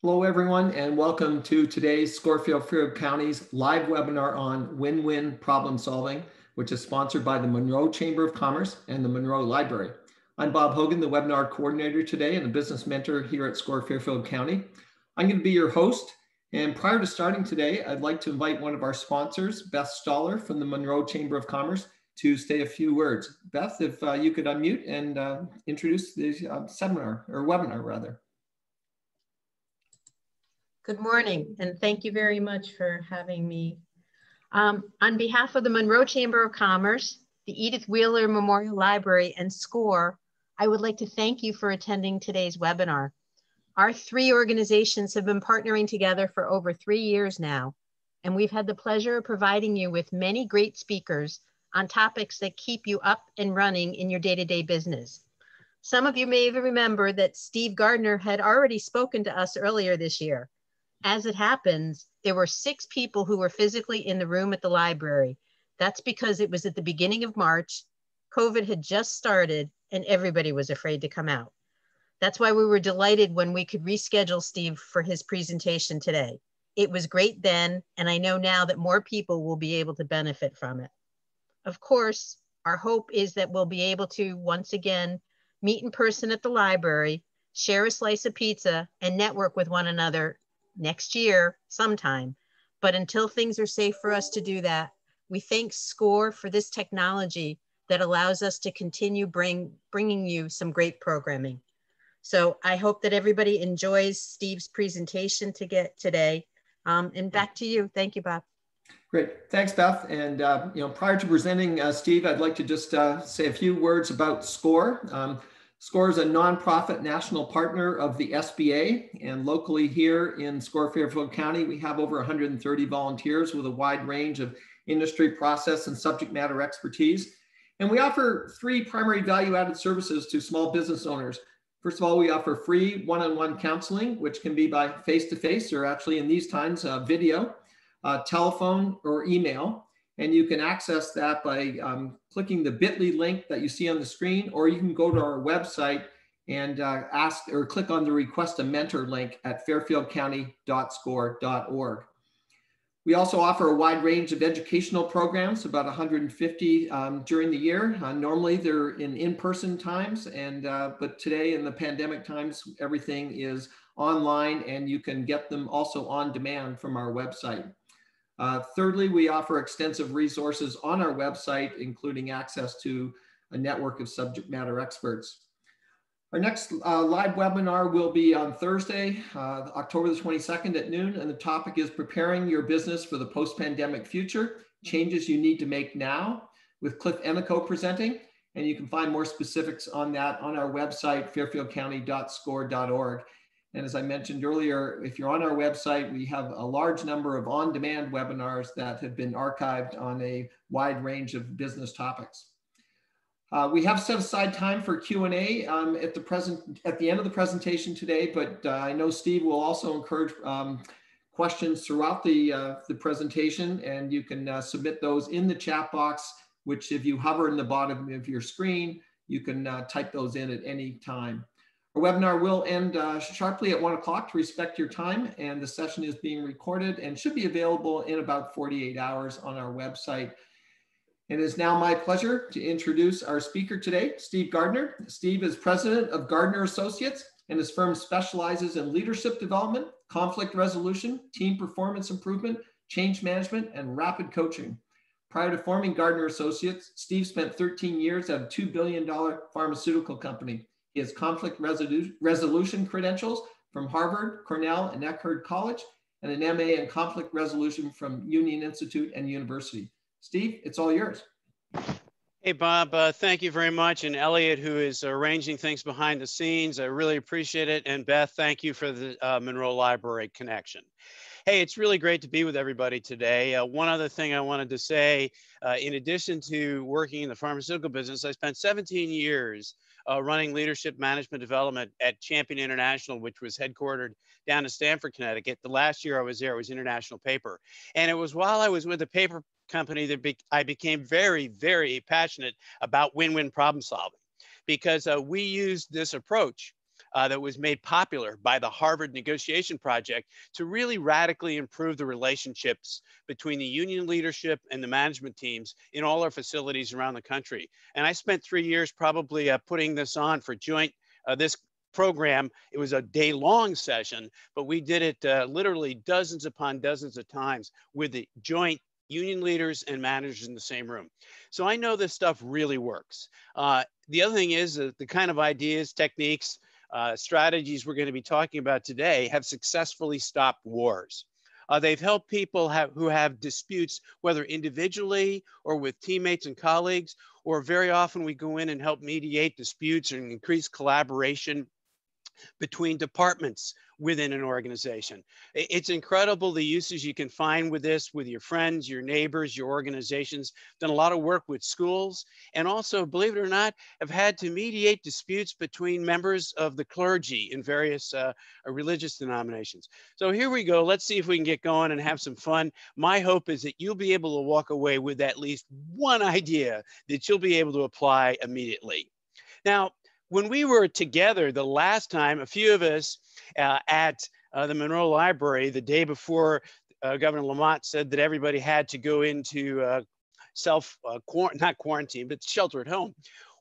Hello, everyone, and welcome to today's Fairfield County's live webinar on win-win problem solving, which is sponsored by the Monroe Chamber of Commerce and the Monroe Library. I'm Bob Hogan, the webinar coordinator today and a business mentor here at Fairfield County. I'm going to be your host, and prior to starting today, I'd like to invite one of our sponsors, Beth Stoller from the Monroe Chamber of Commerce, to say a few words. Beth, if you could unmute and introduce the webinar rather. Good morning, and thank you very much for having me. On behalf of the Monroe Chamber of Commerce, the Edith Wheeler Memorial Library, and SCORE, I would like to thank you for attending today's webinar. Our three organizations have been partnering together for over 3 years now, and we've had the pleasure of providing you with many great speakers on topics that keep you up and running in your day-to-day business. Some of you may remember that Steve Gardiner had already spoken to us earlier this year. As it happens, there were 6 people who were physically in the room at the library. That's because it was at the beginning of March, COVID had just started, and everybody was afraid to come out. That's why we were delighted when we could reschedule Steve for his presentation today. It was great then, and I know now that more people will be able to benefit from it. Of course, our hope is that we'll be able to, once again, meet in person at the library, share a slice of pizza, and network with one another next year sometime. But until things are safe for us to do that, we thank SCORE for this technology that allows us to continue bringing you some great programming. So I hope that everybody enjoys Steve's presentation today. And back to you. Thank you, Bob. Great, thanks, Beth. And prior to presenting Steve, I'd like to just say a few words about SCORE. SCORE is a nonprofit national partner of the SBA, and locally here in Fairfield County, we have over 130 volunteers with a wide range of industry, process, and subject matter expertise. And we offer 3 primary value-added services to small business owners. First of all, we offer free one-on-one counseling, which can be by face-to-face or actually in these times, video, telephone, or email. And you can access that by clicking the bit.ly link that you see on the screen, or you can go to our website and ask or click on the request a mentor link at fairfieldcounty.score.org. We also offer a wide range of educational programs, about 150 during the year. Normally they're in-person times, but today in the pandemic times, everything is online and you can get them also on demand from our website. Thirdly, we offer extensive resources on our website, including access to a network of subject matter experts. Our next live webinar will be on Thursday, October the 22nd at noon, and the topic is Preparing Your Business for the Post-Pandemic Future, Changes You Need to Make Now, with Cliff Enico presenting. And you can find more specifics on that on our website, fairfieldcounty.score.org. And as I mentioned earlier, if you're on our website, we have a large number of on-demand webinars that have been archived on a wide range of business topics. We have set aside time for Q&A at the end of the presentation today, but I know Steve will also encourage questions throughout the presentation, and you can submit those in the chat box, which if you hover in the bottom of your screen, you can type those in at any time. Our webinar will end sharply at 1 o'clock to respect your time, and the session is being recorded and should be available in about 48 hours on our website. It is now my pleasure to introduce our speaker today, Steve Gardiner. Steve is president of Gardiner Associates, and his firm specializes in leadership development, conflict resolution, team performance improvement, change management, and rapid coaching. Prior to forming Gardiner Associates, Steve spent 13 years at a $2 billion pharmaceutical company. He has conflict resolution credentials from Harvard, Cornell, and Eckhart College, and an MA in conflict resolution from Union Institute and University. Steve, it's all yours. Hey, Bob, thank you very much. And Elliot, who is arranging things behind the scenes, I really appreciate it. And Beth, thank you for the Monroe Library connection. Hey, it's really great to be with everybody today. One other thing I wanted to say, in addition to working in the pharmaceutical business, I spent 17 years running leadership management development at Champion International, which was headquartered down in Stamford, Connecticut. The last year I was there, it was International Paper. And it was while I was with the paper company that I became very, very passionate about win-win problem solving, because we used this approach that was made popular by the Harvard Negotiation Project to really radically improve the relationships between the union leadership and the management teams in all our facilities around the country. And I spent 3 years probably putting this on for joint, this program. It was a day-long session, but we did it literally dozens upon dozens of times with the joint union leaders and managers in the same room. So I know this stuff really works. The other thing is the kind of ideas, techniques, strategies we're going to be talking about today have successfully stopped wars. They've helped people who have disputes, whether individually or with teammates and colleagues, or very often we go in and help mediate disputes and increase collaboration between departments within an organization. It's incredible the uses you can find with this, with your friends, your neighbors, your organizations. Done a lot of work with schools, and also, believe it or not, have had to mediate disputes between members of the clergy in various religious denominations. So here we go. Let's see if we can get going and have some fun. My hope is that you'll be able to walk away with at least one idea that you'll be able to apply immediately. Now, when we were together the last time, a few of us at the Monroe Library, the day before Governor Lamont said that everybody had to go into not quarantine, but shelter at home,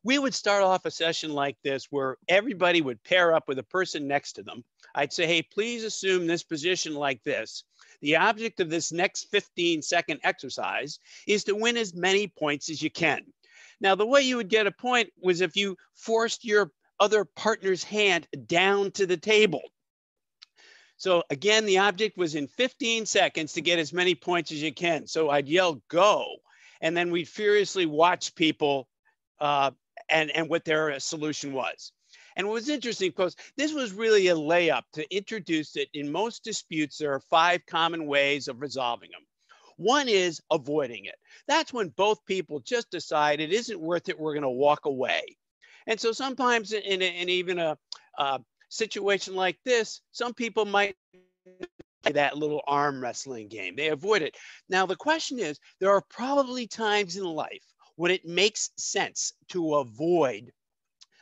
we would start off a session like this where everybody would pair up with a person next to them. I'd say, hey, please assume this position like this. The object of this next 15-second exercise is to win as many points as you can. Now, the way you would get a point was if you forced your other partner's hand down to the table. So again, the object was in 15 seconds to get as many points as you can. So I'd yell, go. And then we'd furiously watch people and what their solution was. And what was interesting, because this was really a layup to introduce it. In most disputes, there are 5 common ways of resolving them. One is avoiding it. That's when both people just decide it isn't worth it, we're going to walk away. And so sometimes in even a situation like this, some people might play that little arm wrestling game. They avoid it. Now, the question is, there are probably times in life when it makes sense to avoid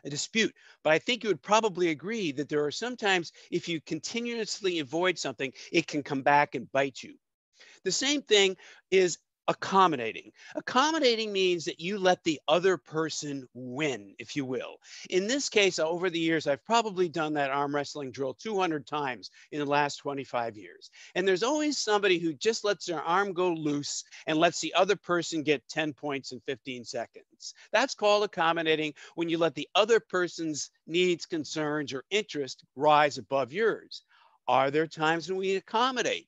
a dispute. But I think you would probably agree that there are sometimes, if you continuously avoid something, it can come back and bite you. The same thing is accommodating. Accommodating means that you let the other person win, if you will. In this case, over the years, I've probably done that arm wrestling drill 200 times in the last 25 years. And there's always somebody who just lets their arm go loose and lets the other person get 10 points in 15 seconds. That's called accommodating, when you let the other person's needs, concerns, or interests rise above yours. Are there times when we accommodate?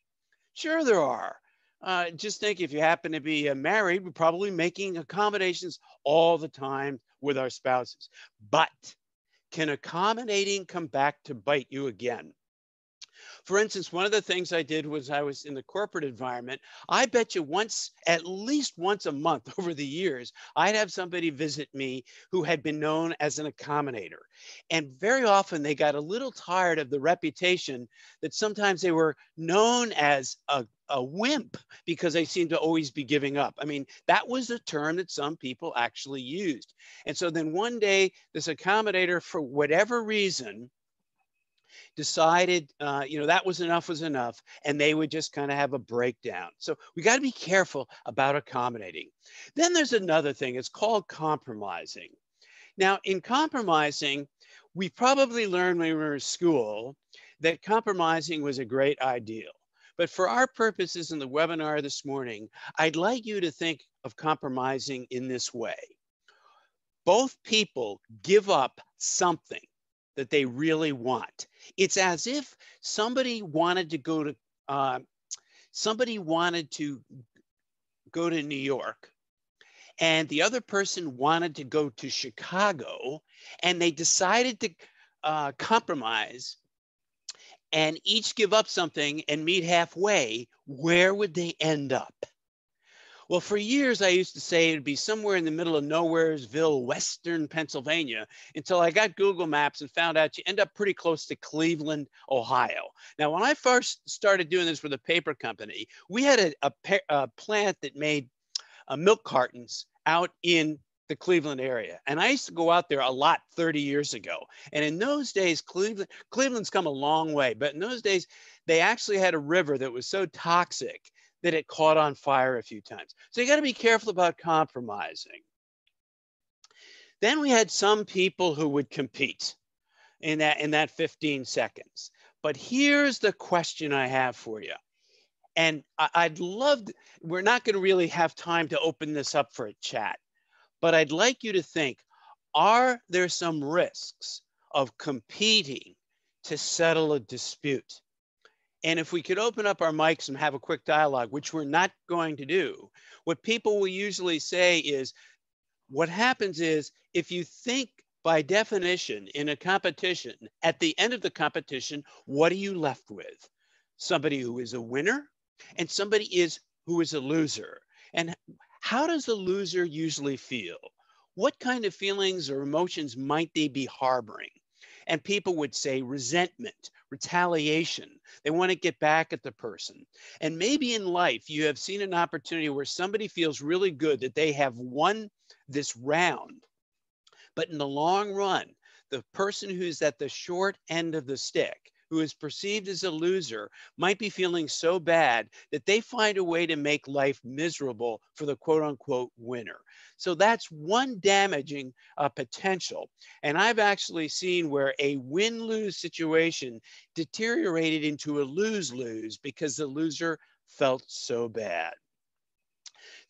Sure there are. Just think, if you happen to be married, we're probably making accommodations all the time with our spouses. But can accommodating come back to bite you again? For instance, one of the things I did was, I was in the corporate environment. I bet you at least once a month over the years, I'd have somebody visit me who had been known as an accommodator. And very often they got a little tired of the reputation that sometimes they were known as a wimp because they seemed to always be giving up. I mean, that was a term that some people actually used. And so then one day, this accommodator, for whatever reason, decided, that was enough, and they would just kind of have a breakdown. So we got to be careful about accommodating. Then there's another thing. It's called compromising. Now, in compromising, we probably learned when we were in school that compromising was a great ideal. But for our purposes in the webinar this morning, I'd like you to think of compromising in this way. Both people give up something that they really want. It's as if somebody wanted to go to New York, and the other person wanted to go to Chicago, and they decided to compromise and each give up something and meet halfway. Where would they end up? Well, for years, I used to say it'd be somewhere in the middle of Nowheresville, Western Pennsylvania, until I got Google Maps and found out you end up pretty close to Cleveland, Ohio. Now, when I first started doing this with a paper company, we had a plant that made milk cartons out in the Cleveland area. And I used to go out there a lot 30 years ago. And in those days, Cleveland's come a long way, but in those days, they actually had a river that was so toxic that it caught on fire a few times. So you got to be careful about compromising. Then we had some people who would compete in that 15 seconds. But here's the question I have for you. And I'd love, we're not going to really have time to open this up for a chat, but I'd like you to think, are there some risks of competing to settle a dispute? And if we could open up our mics and have a quick dialogue, which we're not going to do, what people will usually say is, what happens is, if you think by definition in a competition, at the end of the competition, what are you left with? Somebody who is a winner and somebody who is a loser. And how does the loser usually feel? What kind of feelings or emotions might they be harboring? And people would say resentment, retaliation. They want to get back at the person. And maybe in life, you have seen an opportunity where somebody feels really good that they have won this round. But in the long run, the person who's at the short end of the stick, who is perceived as a loser, might be feeling so bad that they find a way to make life miserable for the quote unquote winner. So that's one damaging potential. And I've actually seen where a win-lose situation deteriorated into a lose-lose because the loser felt so bad.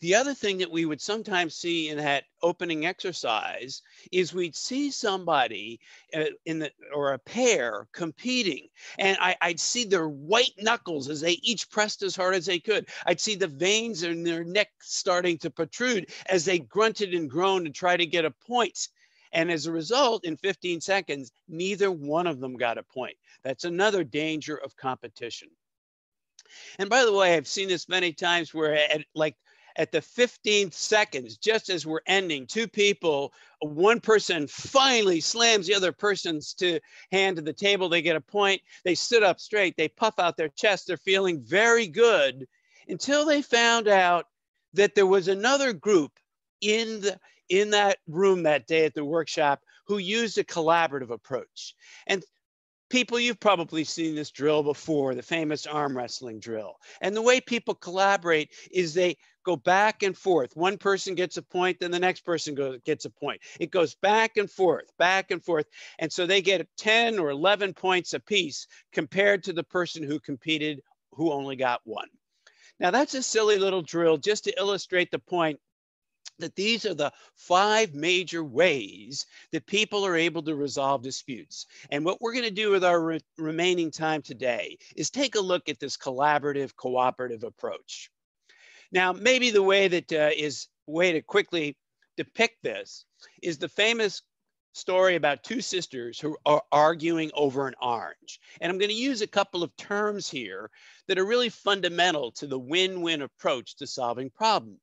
The other thing that we would sometimes see in that opening exercise is we'd see somebody or a pair competing, and I'd see their white knuckles as they each pressed as hard as they could. I'd see the veins in their neck starting to protrude as they grunted and groaned to try to get a point. And as a result, in 15 seconds, neither one of them got a point. That's another danger of competition. And by the way, I've seen this many times where at the 15th seconds, just as we're ending, two people, one person finally slams the other person's hand to the table. They get a point. They sit up straight. They puff out their chest. They're feeling very good until they found out that there was another group in that room that day at the workshop who used a collaborative approach. And people, you've probably seen this drill before, the famous arm wrestling drill. And the way people collaborate is they go back and forth. One person gets a point, then the next person gets a point. It goes back and forth, back and forth. And so they get 10 or 11 points apiece compared to the person who competed who only got one. Now that's a silly little drill just to illustrate the point that these are the 5 major ways that people are able to resolve disputes. And what we're going to do with our remaining time today is take a look at this collaborative, cooperative approach. Now, maybe the way that way to quickly depict this is the famous story about 2 sisters who are arguing over an orange. And I'm going to use a couple of terms here that are really fundamental to the win-win approach to solving problems.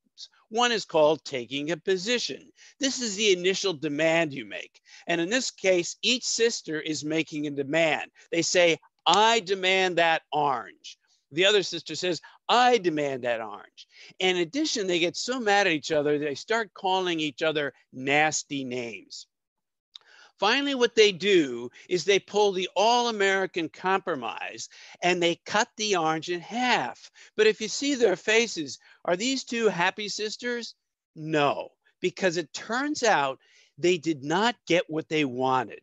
One is called taking a position. This is the initial demand you make. And in this case, each sister is making a demand. They say, I demand that orange. The other sister says, I demand that orange. And in addition, they get so mad at each other, they start calling each other nasty names. Finally, what they do is they pull the all-American compromise and they cut the orange in half. But if you see their faces, are these 2 happy sisters? No, because it turns out they did not get what they wanted.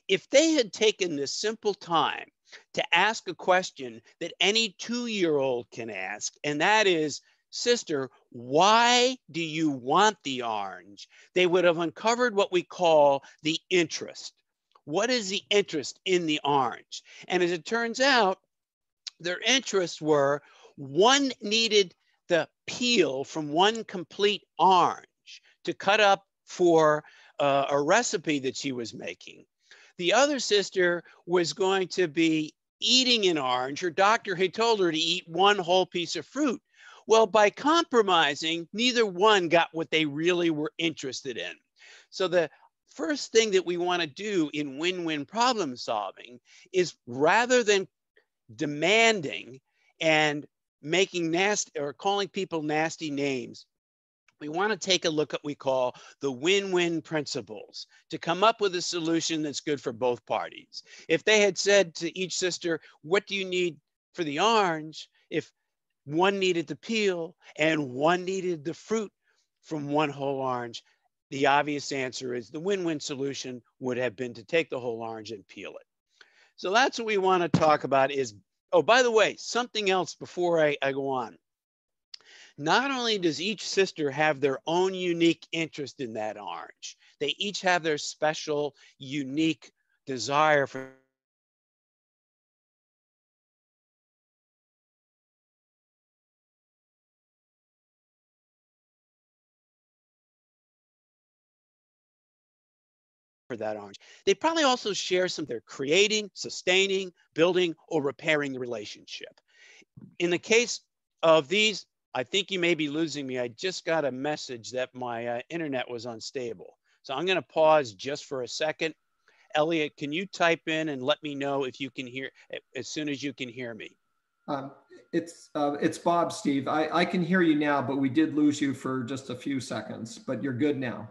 If they had taken this simple time to ask a question that any 2-year-old can ask, and that is, sister, why do you want the orange? They would have uncovered what we call the interest. What is the interest in the orange? And as it turns out, their interests were, one needed the peel from one complete orange to cut up for a recipe that she was making. The other sister was going to be eating an orange. Her doctor had told her to eat one whole piece of fruit. Well, by compromising, neither one got what they really were interested in. So the first thing that we want to do in win-win problem solving is, rather than demanding and making nasty or calling people nasty names, we want to take a look at what we call the win-win principles to come up with a solution that's good for both parties. If they had said to each sister, what do you need for the orange? If one needed the peel and one needed the fruit from one whole orange, the obvious answer is the win-win solution would have been to take the whole orange and peel it. So that's what we want to talk about is, oh, by the way, something else before I go on. Not only does each sister have their own unique interest in that orange, they each have their special, unique desire for that orange. They probably also share some, they're creating, sustaining, building, or repairing the relationship. In the case of these, I think you may be losing me. I just got a message that my internet was unstable. So I'm going to pause just for a second. Elliot, can you type in and let me know if you can hear, as soon as you can hear me? It's Bob, Steve. I can hear you now, but we did lose you for just a few seconds, but you're good now.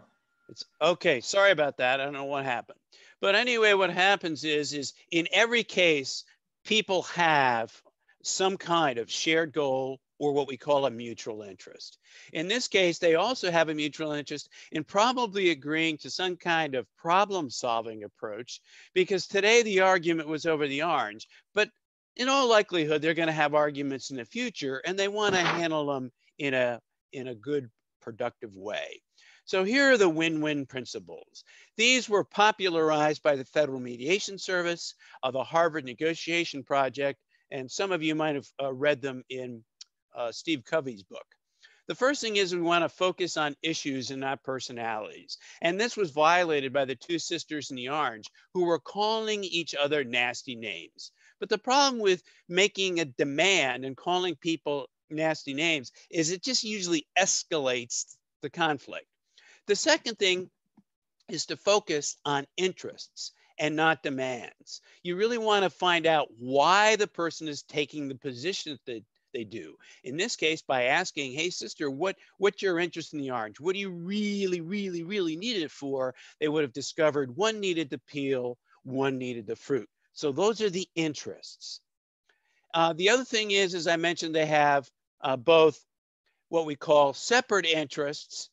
It's okay. Sorry about that. I don't know what happened. But anyway, what happens is in every case, people have some kind of shared goal or what we call a mutual interest. In this case, they also have a mutual interest in probably agreeing to some kind of problem-solving approach, because today the argument was over the orange, but in all likelihood, they're going to have arguments in the future, and they want to handle them in a good, productive way. So here are the win-win principles. These were popularized by the Federal Mediation Service, the Harvard Negotiation Project, and some of you might have read them in Steve Covey's book. The first thing is we want to focus on issues and not personalities. And this was violated by the two sisters in the orange who were calling each other nasty names. But the problem with making a demand and calling people nasty names is it just usually escalates the conflict. The second thing is to focus on interests and not demands. You really want to find out why the person is taking the position that they do. In this case, by asking, hey, sister, what's your interest in the orange? What do you really, really, really need it for? They would have discovered one needed the peel, one needed the fruit. So those are the interests. The other thing is, as I mentioned, they have both what we call separate interests.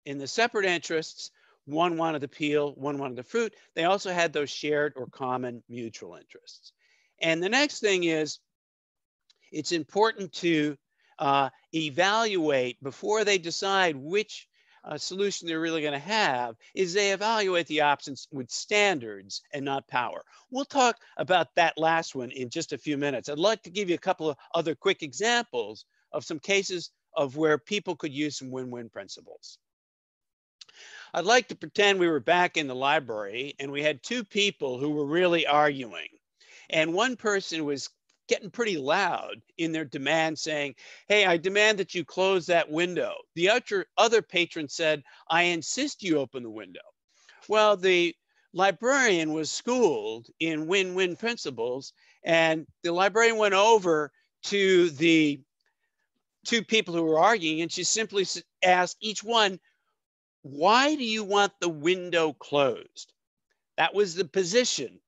In the separate interests, one wanted the peel, one wanted the fruit. They also had those shared or common mutual interests. And the next thing is, it's important to evaluate before they decide which solution they're really going to have, is they evaluate the options with standards and not power. We'll talk about that last one in just a few minutes. I'd like to give you a couple of other quick examples of some cases of where people could use some win-win principles. I'd like to pretend we were back in the library and we had two people who were really arguing. And one person was getting pretty loud in their demand saying, hey, I demand that you close that window. The other patron said, I insist you open the window. Well, the librarian was schooled in win-win principles, and the librarian went over to the two people who were arguing, and she simply asked each one, why do you want the window closed? That was the position.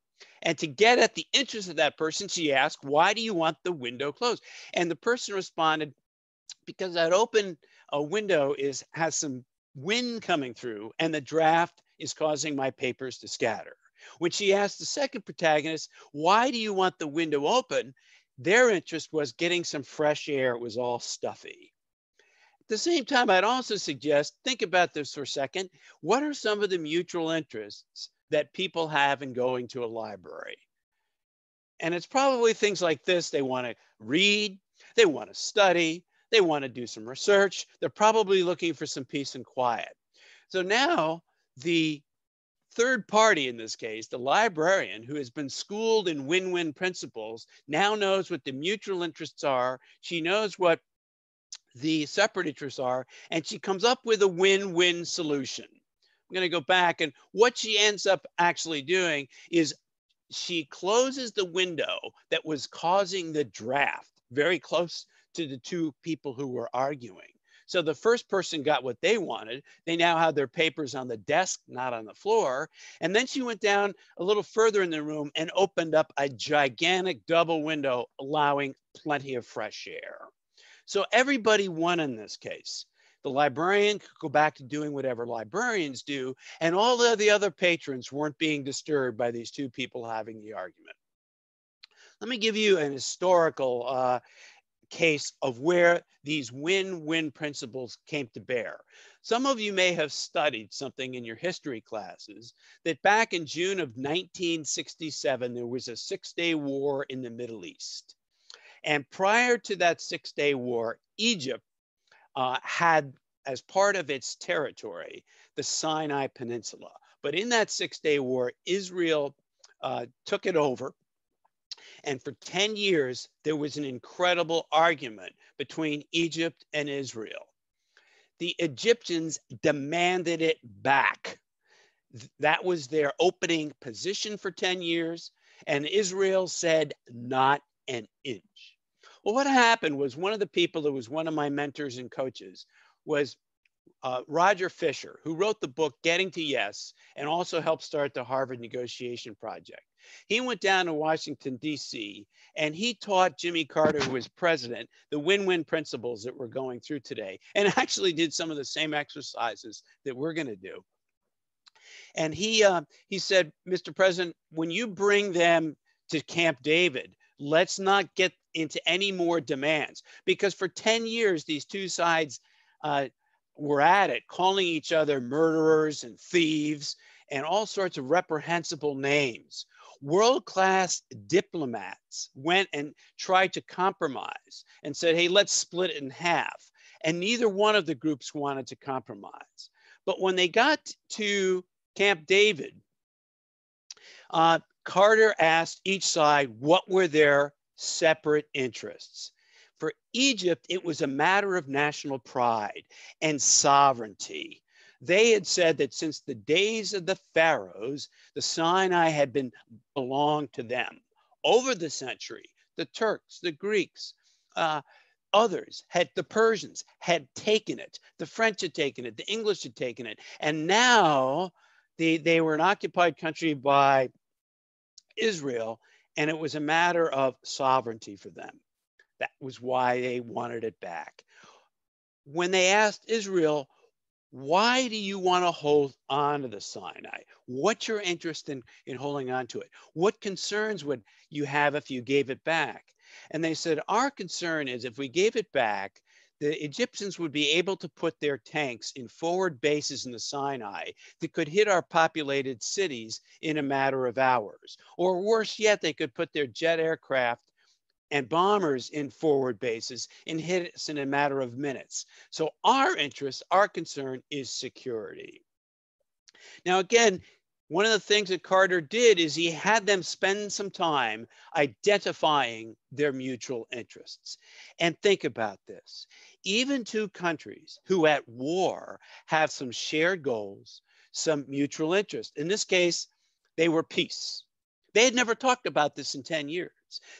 And to get at the interest of that person, she asked, why do you want the window closed? And the person responded, because that open window has some wind coming through and the draft is causing my papers to scatter. When she asked the second protagonist, why do you want the window open? Their interest was getting some fresh air. It was all stuffy. At the same time, I'd also suggest, think about this for a second. What are some of the mutual interests that people have in going to a library? And it's probably things like this. They want to read, they want to study, they want to do some research. They're probably looking for some peace and quiet. So now the third party in this case, the librarian who has been schooled in win-win principles, now knows what the mutual interests are. She knows what the separate interests are, and she comes up with a win-win solution. I'm going to go back, and what she ends up actually doing is she closes the window that was causing the draft very close to the two people who were arguing. So the first person got what they wanted. They now had their papers on the desk, not on the floor. And then she went down a little further in the room and opened up a gigantic double window, allowing plenty of fresh air. So everybody won in this case. The librarian could go back to doing whatever librarians do, and all of the other patrons weren't being disturbed by these two people having the argument. Let me give you an historical case of where these win-win principles came to bear. Some of you may have studied something in your history classes that back in June of 1967, there was a 6-day war in the Middle East. And prior to that 6-day war, Egypt had, as part of its territory, the Sinai Peninsula. But in that 6-day war, Israel took it over. And for 10 years, there was an incredible argument between Egypt and Israel. The Egyptians demanded it back. That was their opening position for 10 years. And Israel said, not an inch. Well, what happened was one of the people that was one of my mentors and coaches was Roger Fisher, who wrote the book Getting to Yes and also helped start the Harvard Negotiation Project. He went down to Washington, D.C., and he taught Jimmy Carter, who was president, the win-win principles that we're going through today, and actually did some of the same exercises that we're going to do. And he said, Mr. President, when you bring them to Camp David, let's not get into any more demands, because for 10 years, these two sides were at it, calling each other murderers and thieves and all sorts of reprehensible names. World-class diplomats went and tried to compromise and said, hey, let's split it in half. And neither one of the groups wanted to compromise. But when they got to Camp David, Carter asked each side what were their separate interests. For Egypt, it was a matter of national pride and sovereignty. They had said that since the days of the pharaohs, the Sinai had belonged to them. Over the century, the Turks, the Greeks, others the Persians had taken it. The French had taken it. The English had taken it. And now they were an occupied country by Israel, and it was a matter of sovereignty for them. That was why they wanted it back. When they asked Israel, why do you want to hold on to the Sinai? What's your interest in holding on to it? What concerns would you have if you gave it back? And they said, our concern is if we gave it back, the Egyptians would be able to put their tanks in forward bases in the Sinai that could hit our populated cities in a matter of hours. Or worse yet, they could put their jet aircraft and bombers in forward bases and hit us in a matter of minutes. So our interest, our concern is security. Now, again, one of the things that Carter did is he had them spend some time identifying their mutual interests. And think about this. Even two countries who at war have some shared goals, some mutual interest. In this case, they were peace. They had never talked about this in 10 years.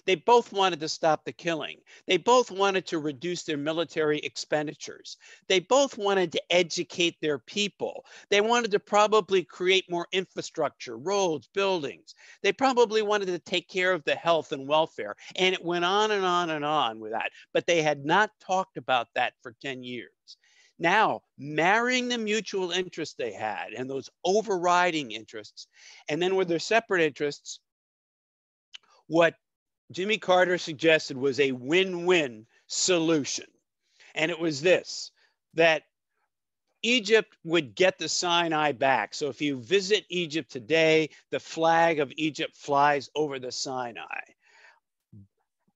They both wanted to stop the killing. They both wanted to reduce their military expenditures. They both wanted to educate their people. They wanted to probably create more infrastructure, roads, buildings. They probably wanted to take care of the health and welfare. And it went on and on and on with that. But they had not talked about that for 10 years. Now, marrying the mutual interests they had and those overriding interests, and then with their separate interests, what Jimmy Carter suggested was a win-win solution. And it was this, that Egypt would get the Sinai back. So if you visit Egypt today, the flag of Egypt flies over the Sinai.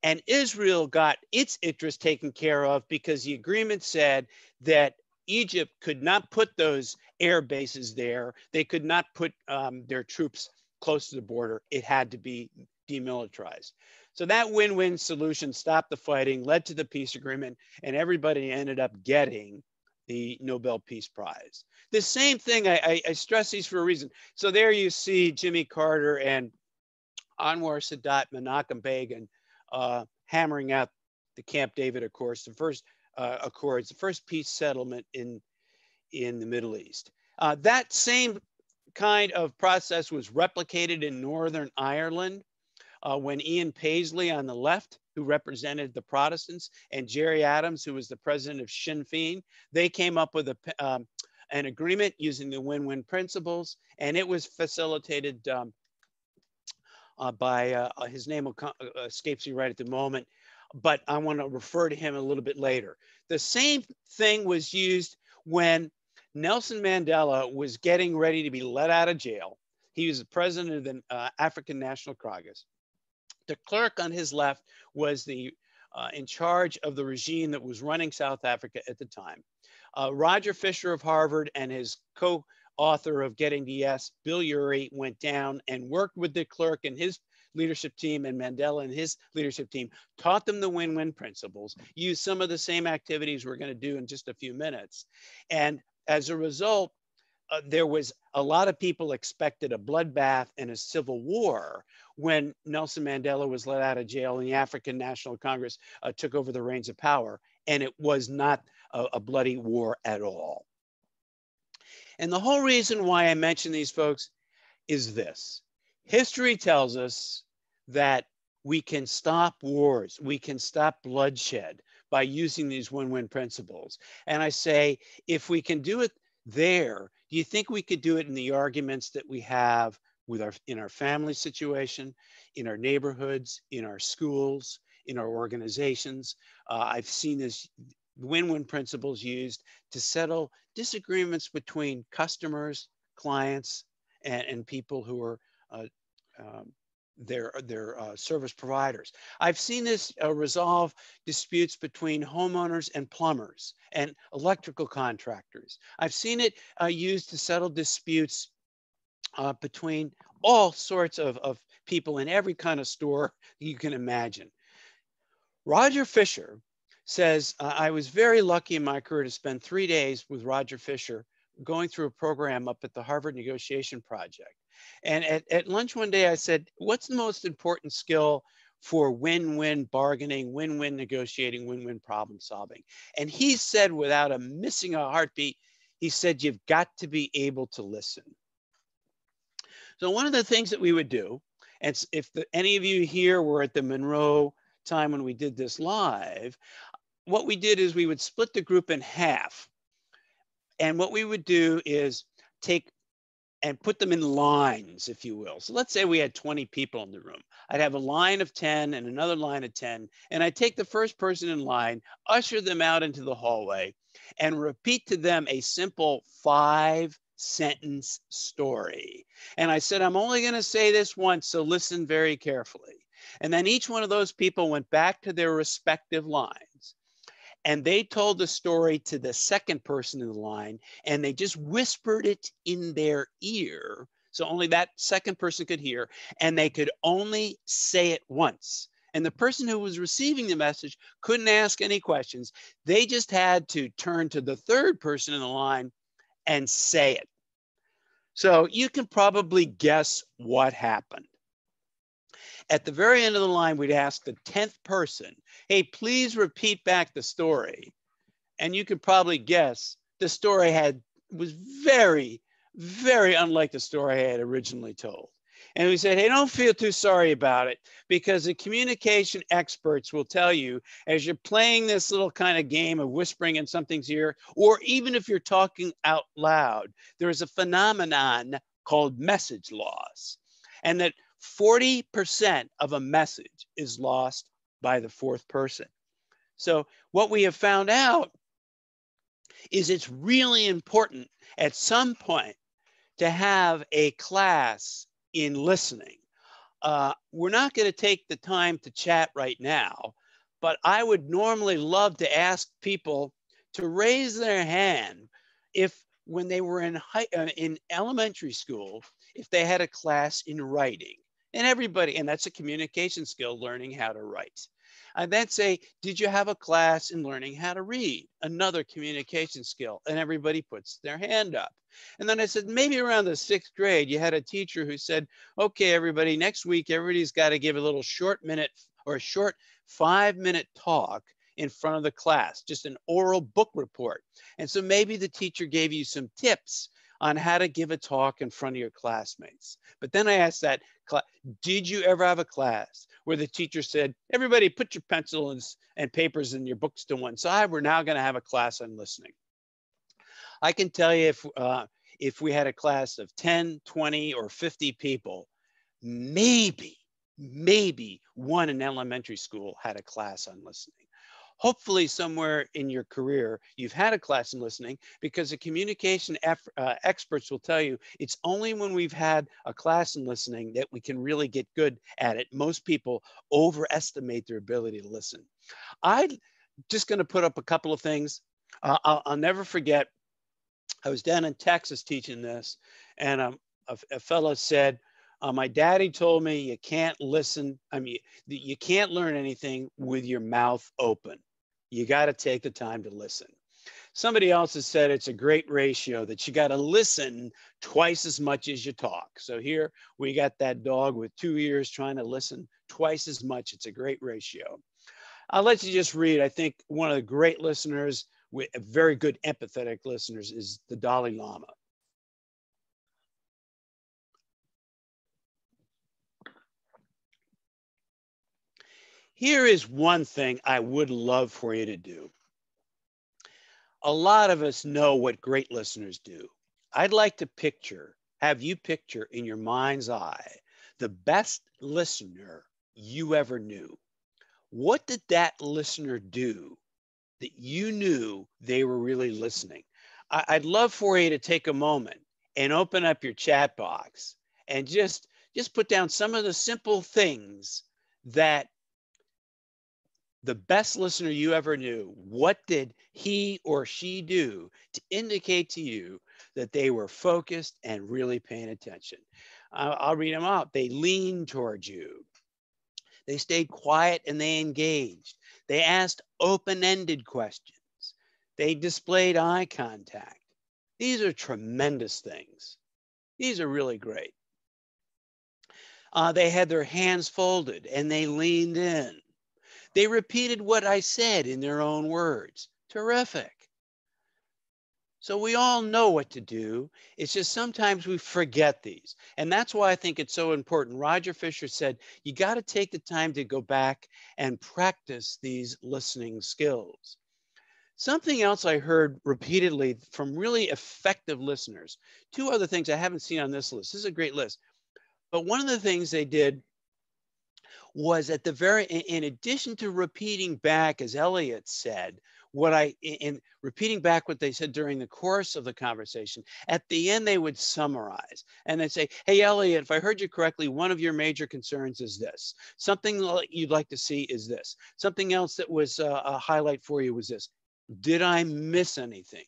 And Israel got its interest taken care of because the agreement said that Egypt could not put those air bases there. They could not put their troops close to the border. It had to be demilitarized. So that win-win solution stopped the fighting, led to the peace agreement, and everybody ended up getting the Nobel Peace Prize. The same thing, I stress these for a reason. So there you see Jimmy Carter and Anwar Sadat, Menachem Begin hammering out the Camp David Accords, the first Accords, the first peace settlement in the Middle East. That same kind of process was replicated in Northern Ireland when Ian Paisley on the left, who represented the Protestants, and Jerry Adams, who was the president of Sinn Féin, they came up with an agreement using the win-win principles, and it was facilitated by, his name escapes me right at the moment, but I want to refer to him a little bit later. The same thing was used when Nelson Mandela was getting ready to be let out of jail. He was the president of the African National Congress. The clerk on his left was the in charge of the regime that was running South Africa at the time. Roger Fisher of Harvard and his co-author of Getting to Yes, Bill Urey, went down and worked with the clerk and his leadership team, and Mandela and his leadership team, taught them the win-win principles, used some of the same activities we're going to do in just a few minutes. And as a result, there was a lot of people expected a bloodbath and a civil war when Nelson Mandela was let out of jail and the African National Congress took over the reins of power. And it was not a bloody war at all. And the whole reason why I mention these folks is this. History tells us that we can stop wars, we can stop bloodshed by using these win-win principles. And I say, if we can do it there, do you think we could do it in the arguments that we have with in our family situation, in our neighborhoods, in our schools, in our organizations? I've seen this win-win principles used to settle disagreements between customers, clients, and people who are their service providers. I've seen this resolve disputes between homeowners and plumbers and electrical contractors. I've seen it used to settle disputes between all sorts of people in every kind of store you can imagine. Roger Fisher says, I was very lucky in my career to spend 3 days with Roger Fisher going through a program up at the Harvard Negotiation Project. And at lunch one day, I said, what's the most important skill for win-win bargaining, win-win negotiating, win-win problem solving? And he said, without missing a heartbeat, he said, you've got to be able to listen. So one of the things that we would do, and if any of you here were at the Monroe time when we did this live, what we did is we would split the group in half. And what we would do is take and put them in lines, if you will. So let's say we had 20 people in the room. I'd have a line of 10 and another line of 10, and I'd take the first person in line, usher them out into the hallway, and repeat to them a simple 5-sentence story. And I said, I'm only going to say this once, so listen very carefully. And then each one of those people went back to their respective lines. And they told the story to the second person in the line, and they just whispered it in their ear. So only that second person could hear, and they could only say it once. And the person who was receiving the message couldn't ask any questions. They just had to turn to the third person in the line and say it. So you can probably guess what happened. At the very end of the line, we'd ask the 10th person, hey, please repeat back the story. And you could probably guess the story was very, very unlike the story I had originally told. And we said, hey, don't feel too sorry about it, because the communication experts will tell you, as you're playing this little kind of game of whispering in something's ear, or even if you're talking out loud, there is a phenomenon called message loss. And that 40% of a message is lost by the fourth person. So what we have found out is it's really important at some point to have a class in listening. We're not going to take the time to chat right now, but I would normally love to ask people to raise their hand if when they were in elementary school, if they had a class in writing. And everybody, and that's a communication skill, learning how to write. I then say, did you have a class in learning how to read? Another communication skill. And everybody puts their hand up. And then I said, maybe around the 6th grade, you had a teacher who said, okay, everybody, next week, everybody's got to give a little short minute or a short 5-minute talk in front of the class, just an oral book report. And so maybe the teacher gave you some tips on how to give a talk in front of your classmates. But then I asked that, did you ever have a class where the teacher said, everybody put your pencils and papers and your books to one side, we're now gonna have a class on listening. I can tell you if we had a class of 10, 20, or 50 people, maybe one in elementary school had a class on listening. Hopefully somewhere in your career, you've had a class in listening, because the communication experts will tell you it's only when we've had a class in listening that we can really get good at it. Most people overestimate their ability to listen. I'm just gonna put up a couple of things. I'll never forget, I was down in Texas teaching this, and a fellow said, my daddy told me you can't listen. I mean, you can't learn anything with your mouth open. You got to take the time to listen. Somebody else has said it's a great ratio that you got to listen twice as much as you talk. So here we got that dog with 2 ears trying to listen twice as much. It's a great ratio. I'll let you just read. I think one of the great listeners, with very good empathetic listeners, is the Dalai Lama. Here is one thing I would love for you to do. A lot of us know what great listeners do. I'd like to have you picture in your mind's eye the best listener you ever knew. What did that listener do that you knew they were really listening? I'd love for you to take a moment and open up your chat box and just put down some of the simple things that the best listener you ever knew, what did he or she do to indicate to you that they were focused and really paying attention? I'll read them out. They leaned towards you. They stayed quiet and they engaged. They asked open-ended questions. They displayed eye contact. These are tremendous things. These are really great. They had their hands folded and they leaned in. They repeated what I said in their own words. Terrific. So we all know what to do. It's just sometimes we forget these. And that's why I think it's so important. Roger Fisher said, you got to take the time to go back and practice these listening skills. Something else I heard repeatedly from really effective listeners, two other things I haven't seen on this list. This is a great list. But one of the things they did was at the in addition to repeating back, as Elliot said, in repeating back what they said during the course of the conversation, at the end they would summarize and they'd say, hey, Elliot, if I heard you correctly, one of your major concerns is this. Something you'd like to see is this. Something else that was a highlight for you was this. Did I miss anything?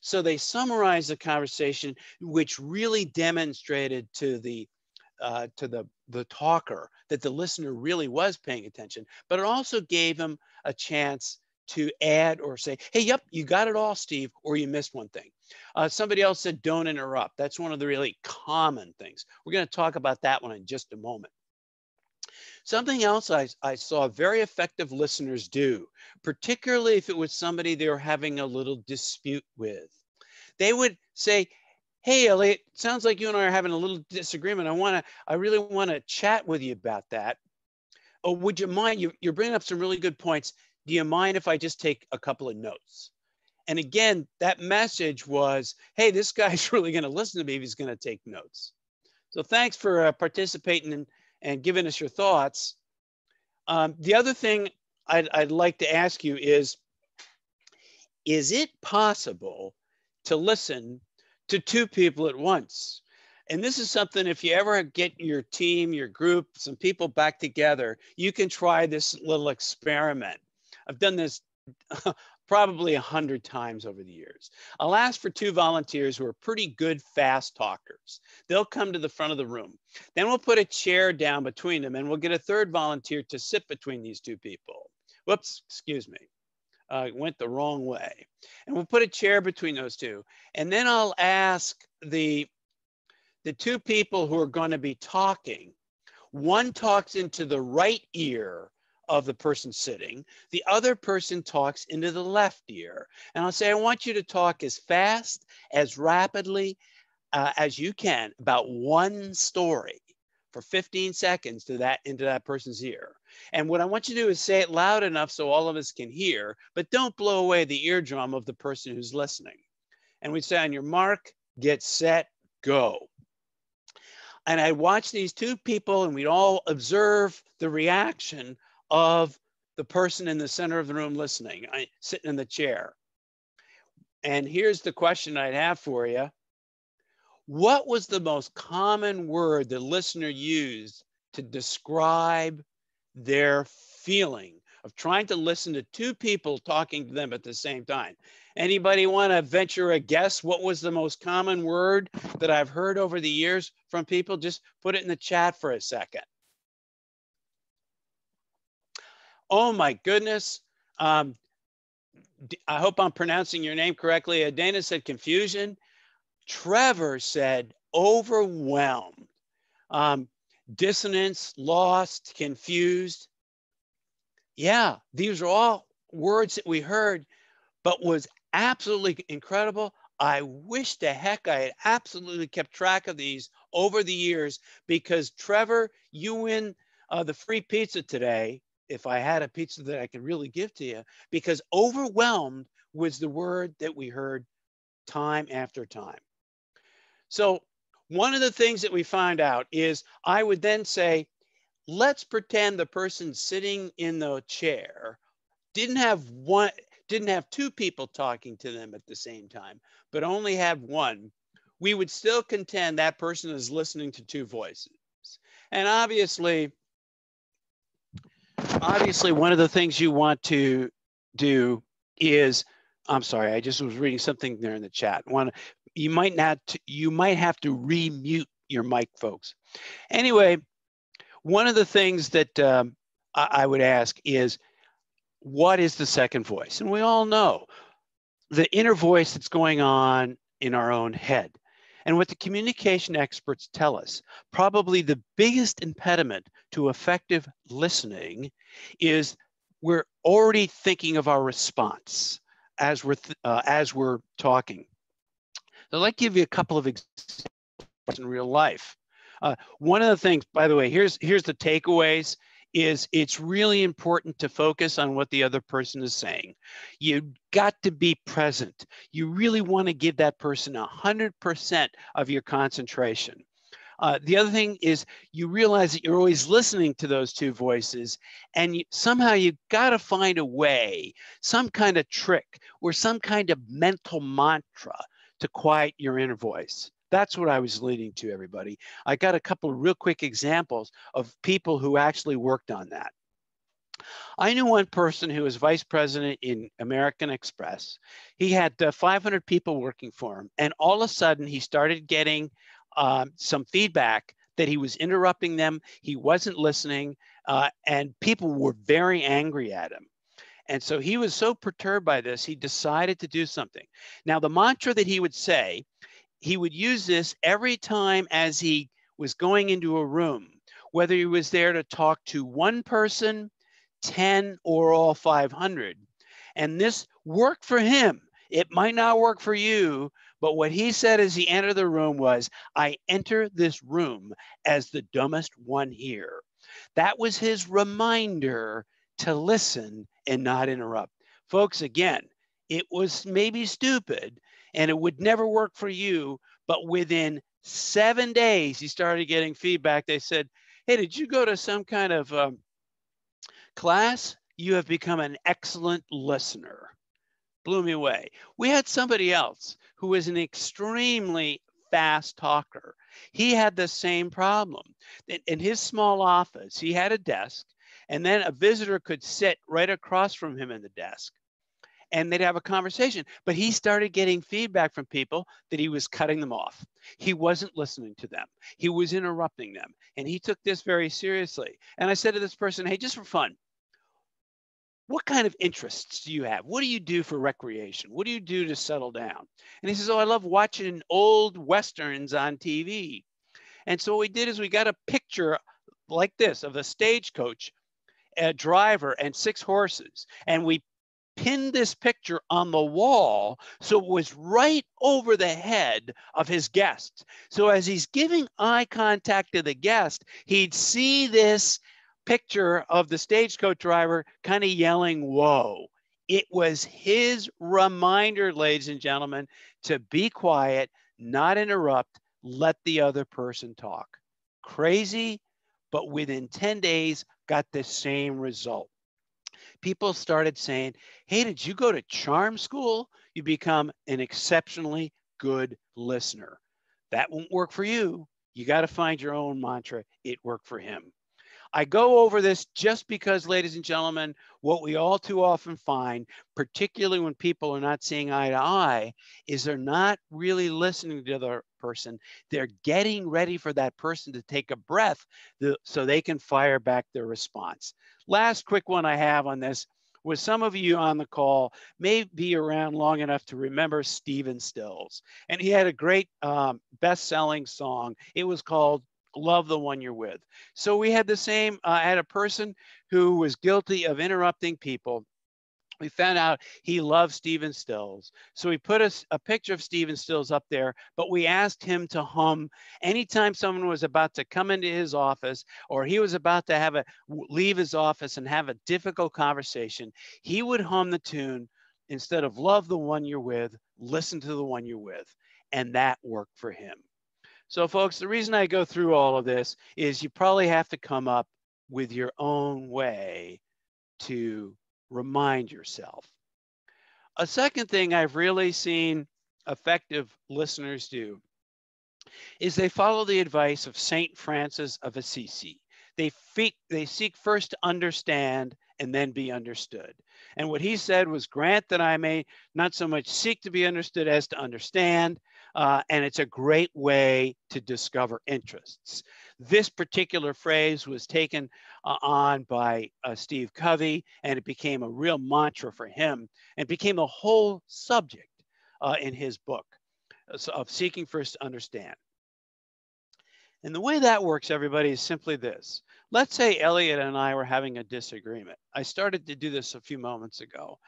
So they summarized the conversation, which really demonstrated to the talker that the listener really was paying attention, but it also gave him a chance to add or say, hey, yep, you got it all, Steve, or you missed one thing. Somebody else said, don't interrupt. That's one of the really common things. We're going to talk about that one in just a moment. Something else I saw very effective listeners do, particularly if it was somebody they were having a little dispute with. They would say, hey, Elliot, sounds like you and I are having a little disagreement. I really want to chat with you about that. Oh, would you mind? You're bringing up some really good points. Do you mind if I just take a couple of notes? And again, that message was, hey, this guy's really going to listen to me if he's going to take notes. So thanks for participating and giving us your thoughts. The other thing I'd like to ask you is it possible to listen to two people at once? And this is something, if you ever get your team, your group, some people back together, you can try this little experiment. I've done this probably 100 times over the years. I'll ask for two volunteers who are pretty good, fast talkers. They'll come to the front of the room. Then we'll put a chair down between them and we'll get a third volunteer to sit between these two people. Whoops, excuse me. Went the wrong way. And we'll put a chair between those two. And then I'll ask the two people who are going to be talking. One talks into the right ear of the person sitting. The other person talks into the left ear. And I'll say, I want you to talk as fast, as rapidly as you can about one story for 15 seconds into that person's ear. And what I want you to do is say it loud enough so all of us can hear, but don't blow away the eardrum of the person who's listening. And we'd say, on your mark, get set, go. And I watch these two people and we'd all observe the reaction of the person in the center of the room listening, sitting in the chair. And here's the question I'd have for you. What was the most common word the listener used to describe their feeling of trying to listen to two people talking to them at the same time? Anybody want to venture a guess? What was the most common word that I've heard over the years from people? Just put it in the chat for a second. Oh my goodness. I hope I'm pronouncing your name correctly. Dana said confusion. Trevor said overwhelmed. Dissonance, lost, confused. Yeah, these are all words that we heard, but was absolutely incredible. I wish the heck I had absolutely kept track of these over the years, because Trevor, you win the free pizza today, if I had a pizza that I could really give to you, because overwhelmed was the word that we heard time after time. So one of the things that we find out is I would then say, let's pretend the person sitting in the chair didn't have two people talking to them at the same time, but only had one. We would still contend that person is listening to two voices. And obviously, one of the things you want to do is, I'm sorry, I just was reading something there in the chat. You might have to remute your mic, folks. Anyway, one of the things that I would ask is, what is the second voice? And we all know the inner voice that's going on in our own head. And what the communication experts tell us, probably the biggest impediment to effective listening is we're already thinking of our response as we're talking. So I'd like to give you a couple of examples in real life. One of the things, by the way, here's the takeaways, is it's really important to focus on what the other person is saying. You've got to be present. You really want to give that person 100% of your concentration. The other thing is you realize that you're always listening to those two voices, and somehow you've got to find a way, some kind of trick or some kind of mental mantra to quiet your inner voice. That's what I was leading to, everybody. I got a couple of real quick examples of people who actually worked on that. I knew one person who was vice president in American Express. He had 500 people working for him, and all of a sudden he started getting some feedback that he was interrupting them, he wasn't listening, and people were very angry at him. And so he was so perturbed by this, he decided to do something. Now, the mantra that he would say, he would use this every time as he was going into a room, whether he was there to talk to one person, 10, or all 500. And this worked for him. It might not work for you, but what he said as he entered the room was, I enter this room as the dumbest one here. That was his reminder to listen and not interrupt. Folks, again, it was maybe stupid and it would never work for you, but within 7 days, he started getting feedback. They said, hey, did you go to some kind of class? You have become an excellent listener. Blew me away. We had somebody else who was an extremely fast talker. He had the same problem. In his small office, he had a desk, and then a visitor could sit right across from him in the desk, and they'd have a conversation. But he started getting feedback from people that he was cutting them off. He wasn't listening to them. He was interrupting them. And he took this very seriously. And I said to this person, hey, just for fun, what kind of interests do you have? What do you do for recreation? What do you do to settle down? And he says, oh, I love watching old Westerns on TV. And so what we did is we got a picture like this of a stagecoach, a driver and 6 horses, and we pinned this picture on the wall so it was right over the head of his guest. So as he's giving eye contact to the guest, he'd see this picture of the stagecoach driver kind of yelling, "Whoa." It was his reminder, ladies and gentlemen, to be quiet, not interrupt, let the other person talk. Crazy, but within 10 days, got the same result. People started saying, "Hey, did you go to charm school? You become an exceptionally good listener." That won't work for you. You got to find your own mantra. It worked for him. I go over this just because, ladies and gentlemen, what we all too often find, particularly when people are not seeing eye to eye, is they're not really listening to the person. They're getting ready for that person to take a breath so they can fire back their response. Last quick one I have on this was some of you on the call may be around long enough to remember Stephen Stills. And he had a great best-selling song. It was called "Love the One You're With." So we had the same, had a person who was guilty of interrupting people. We found out he loved Stephen Stills. So we put a picture of Stephen Stills up there, but we asked him to hum anytime someone was about to come into his office or he was about to leave his office and have a difficult conversation, he would hum the tune instead of "Love the One You're With," "Listen to the One You're With." And that worked for him. So folks, the reason I go through all of this is you probably have to come up with your own way to remind yourself. A second thing I've really seen effective listeners do is they follow the advice of Saint Francis of Assisi. They seek first to understand and then be understood. And what he said was, "Grant that I may not so much seek to be understood as to understand." And it's a great way to discover interests. This particular phrase was taken on by Steve Covey, and it became a real mantra for him and became a whole subject in his book of seeking first to understand. And the way that works, everybody, is simply this. Let's say Elliot and I were having a disagreement. I started to do this a few moments ago.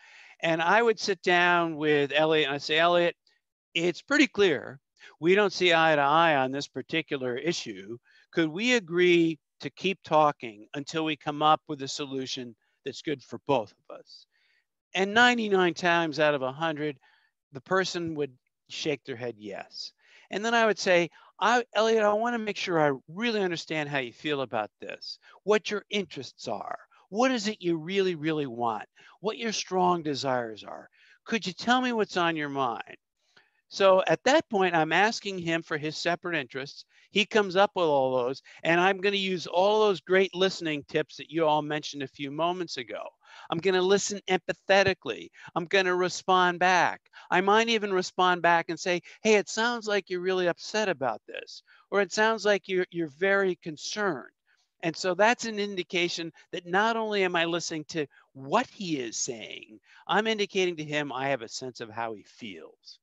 And I would sit down with Elliot and I'd say, "Elliot, it's pretty clear we don't see eye to eye on this particular issue. Could we agree to keep talking until we come up with a solution that's good for both of us?" And 99 times out of 100, the person would shake their head yes. And then I would say, "Elliot, I want to make sure I really understand how you feel about this, what your interests are. What is it you really, really want? What your strong desires are? Could you tell me what's on your mind?" So at that point, I'm asking him for his separate interests. He comes up with all those, and I'm going to use all those great listening tips that you all mentioned a few moments ago. I'm going to listen empathetically. I'm going to respond back. I might even respond back and say, "Hey, it sounds like you're really upset about this," or "It sounds like you're very concerned." And so that's an indication that not only am I listening to what he is saying, I'm indicating to him I have a sense of how he feels.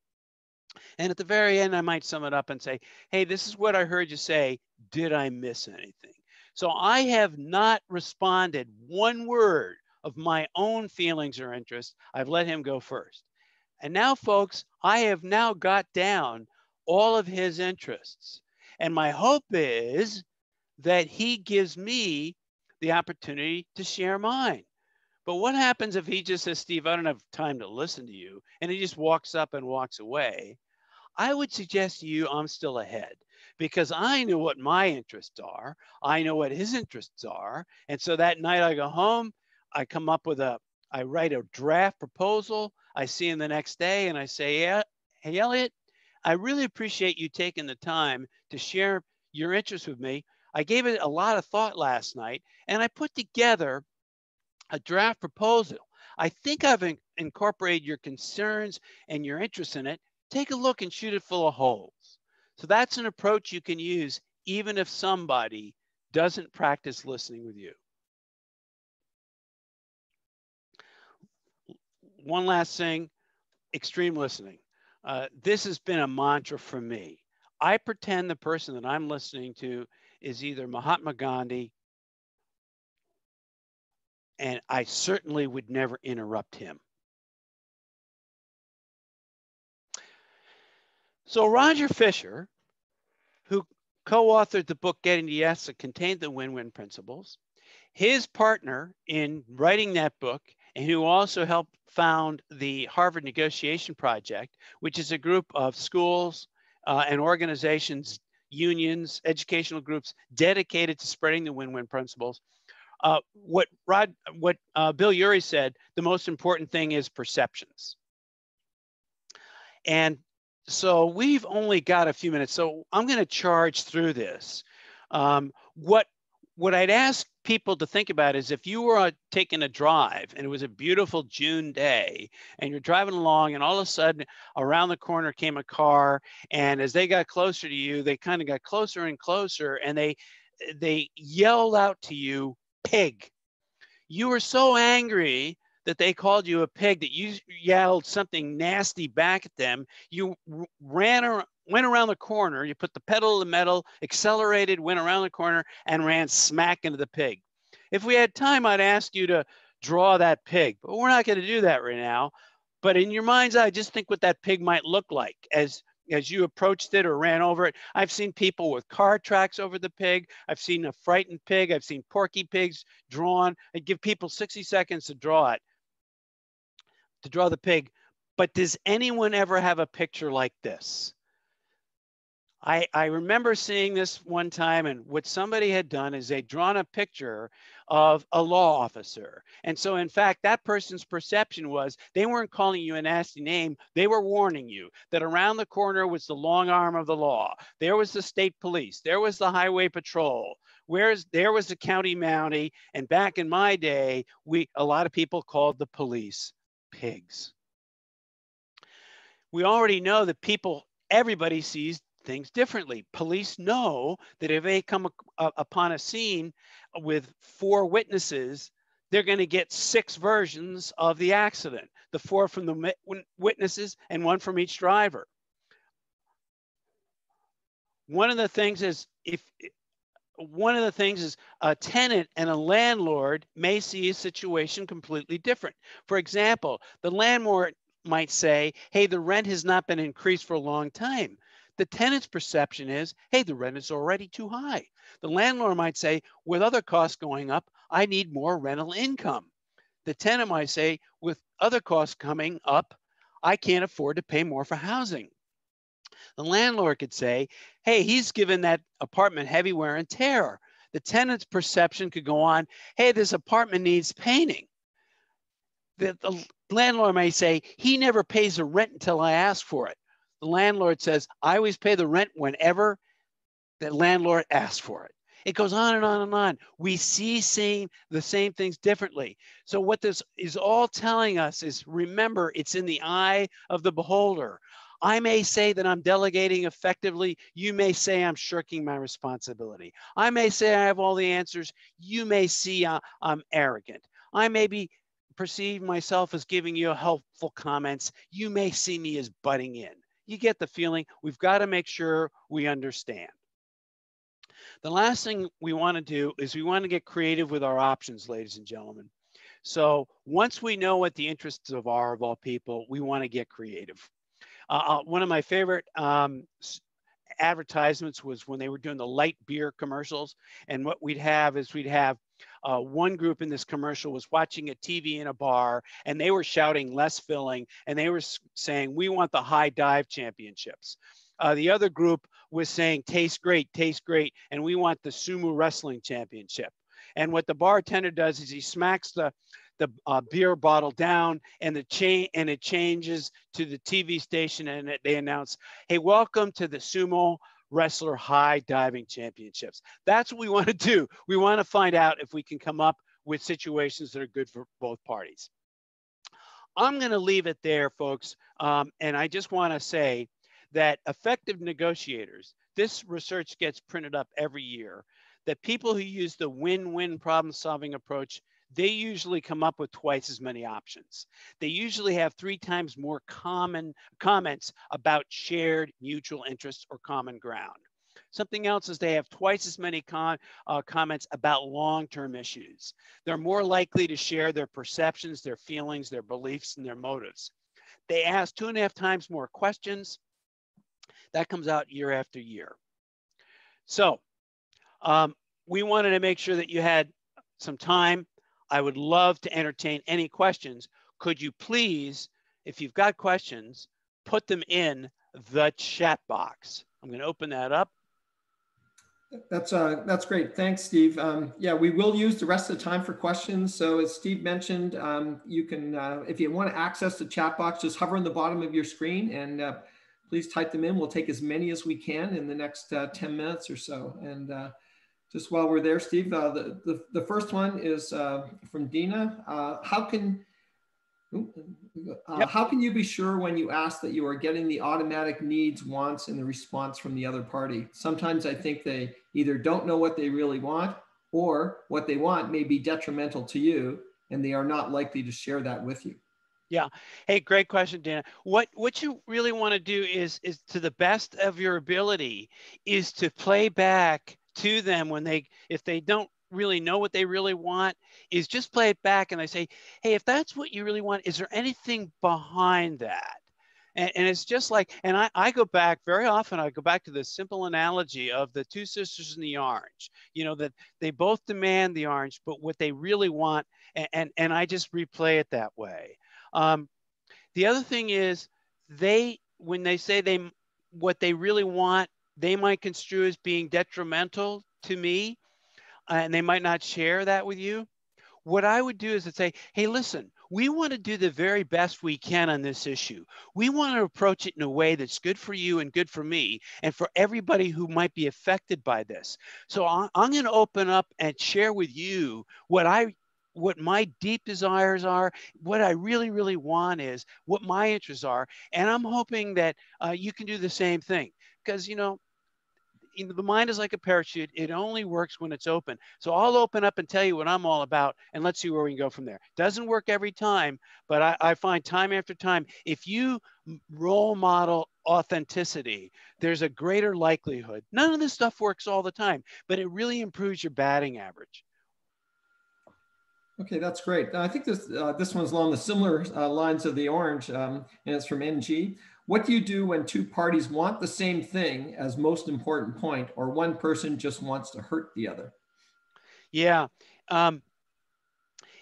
And at the very end, I might sum it up and say, "Hey, this is what I heard you say. Did I miss anything?" So I have not responded one word of my own feelings or interests. I've let him go first. And now, folks, I have now got down all of his interests. And my hope is that he gives me the opportunity to share mine. But what happens if he just says, "Steve, I don't have time to listen to you," and he just walks up and walks away? I would suggest to you I'm still ahead because I know what my interests are. I know what his interests are. And so that night I go home, I come up with I write a draft proposal. I see him the next day and I say, "Yeah, hey, Elliot, I really appreciate you taking the time to share your interests with me. I gave it a lot of thought last night and I put together a draft proposal. I think I've incorporated your concerns and your interests in it. Take a look and shoot it full of holes." So that's an approach you can use even if somebody doesn't practice listening with you. One last thing, extreme listening. This has been a mantra for me. I pretend the person that I'm listening to is either Mahatma Gandhi and I certainly would never interrupt him. So Roger Fisher, who co-authored the book Getting to Yes that contained the win-win principles, his partner in writing that book, and who also helped found the Harvard Negotiation Project, which is a group of schools and organizations, unions, educational groups dedicated to spreading the win-win principles. What Bill Urey said, the most important thing is perceptions. And so we've only got a few minutes, so I'm going to charge through this. What I'd ask people to think about is if you were taking a drive and it was a beautiful June day and you're driving along and all of a sudden around the corner came a car, and as they got closer to you, they kind of got closer and closer, and they yelled out to you, "Pig." You were so angry that they called you a pig that you yelled something nasty back at them. You went around the corner, you put the pedal to the metal, accelerated, went around the corner, and ran smack into the pig. If we had time, I'd ask you to draw that pig, but we're not going to do that right now. But in your mind's eye, just think what that pig might look like as you approached it or ran over it. I've seen people with car tracks over the pig. I've seen a frightened pig. I've seen porky pigs drawn. I give people 60 seconds to draw it, to draw the pig. But does anyone ever have a picture like this? I remember seeing this one time, and what somebody had done is they'd drawn a picture of a law officer. And so in fact, that person's perception was they weren't calling you a nasty name. They were warning you that around the corner was the long arm of the law. There was the state police. There was the highway patrol. There was the county mountie. And back in my day, a lot of people called the police pigs. We already know that everybody sees things differently. Police know that if they come upon a scene with 4 witnesses, they're going to get 6 versions of the accident, the 4 from the witnesses and 1 from each driver. One of the things is a tenant and a landlord may see a situation completely different. For example, the landlord might say, hey, the rent has not been increased for a long time. The tenant's perception is, hey, the rent is already too high. The landlord might say, with other costs going up, I need more rental income. The tenant might say, with other costs coming up, I can't afford to pay more for housing. The landlord could say, hey, he's given that apartment heavy wear and tear. The tenant's perception could go on, hey, this apartment needs painting. The landlord may say, he never pays the rent until I ask for it. The landlord says, I always pay the rent whenever the landlord asks for it. It goes on and on and on. We see the same things differently. So what this is all telling us is, remember, it's in the eye of the beholder. I may say that I'm delegating effectively. You may say I'm shirking my responsibility. I may say I have all the answers. You may see I'm arrogant. I may perceive myself as giving you helpful comments. You may see me as butting in. You get the feeling. We've got to make sure we understand. The last thing we want to do is we want to get creative with our options, ladies and gentlemen. So once we know what the interests of all people, we want to get creative. One of my favorite advertisements was when they were doing the light beer commercials. And what we'd have one group in this commercial was watching a TV in a bar, and they were shouting less filling, and they were saying, we want the high dive championships. The other group was saying, taste great, and we want the sumo wrestling championship. And what the bartender does is he smacks the beer bottle down, and it changes to the TV station, and they announce, hey, welcome to the sumo wrestler high diving championships. That's what we want to do. We want to find out if we can come up with situations that are good for both parties. I'm going to leave it there, folks. And I just want to say that effective negotiators, this research gets printed up every year, that people who use the win-win problem-solving approach, they usually come up with twice as many options. They usually have 3 times more common comments about shared mutual interests or common ground. Something else is they have twice as many comments about long-term issues. They're more likely to share their perceptions, their feelings, their beliefs, and their motives. They ask 2.5 times more questions. That comes out year after year. So we wanted to make sure that you had some time. I would love to entertain any questions. Could you please, if you've got questions, put them in the chat box. I'm going to open that up. That's great. Thanks, Steve. Yeah, we will use the rest of the time for questions. So as Steve mentioned, you can, if you want to access the chat box, just hover on the bottom of your screen and please type them in. We'll take as many as we can in the next 10 minutes or so. And just while we're there, Steve, the first one is from Dina. How can you be sure when you ask that you are getting the automatic needs, wants, and the response from the other party? Sometimes I think they either don't know what they really want, or what they want may be detrimental to you, and they are not likely to share that with you. Yeah. Hey, great question, Dana. What you really want to do is to the best of your ability is to play back to them if they don't really know what they really want, is just play it back and they say, hey, if that's what you really want, is there anything behind that? And it's just like, and I go back very often, I go back to the simple analogy of the two sisters in the orange, that they both demand the orange, but what they really want, and I just replay it that way. The other thing is when they say what they really want, they might construe as being detrimental to me, and they might not share that with you. What I would do is say, hey, listen, we want to do the very best we can on this issue. We want to approach it in a way that's good for you and good for me and for everybody who might be affected by this. So I'm going to open up and share with you what my deep desires are, what I really, really want is, what my interests are. And I'm hoping that you can do the same thing, because, the mind is like a parachute. It only works when it's open. So I'll open up and tell you what I'm all about, and let's see where we can go from there. Doesn't work every time, but I find time after time, if you role model authenticity, there's a greater likelihood. None of this stuff works all the time, but it really improves your batting average. Okay, that's great. I think this one's along the similar lines of the orange, and it's from NG. What do you do when two parties want the same thing as most important point, or one person just wants to hurt the other? Yeah,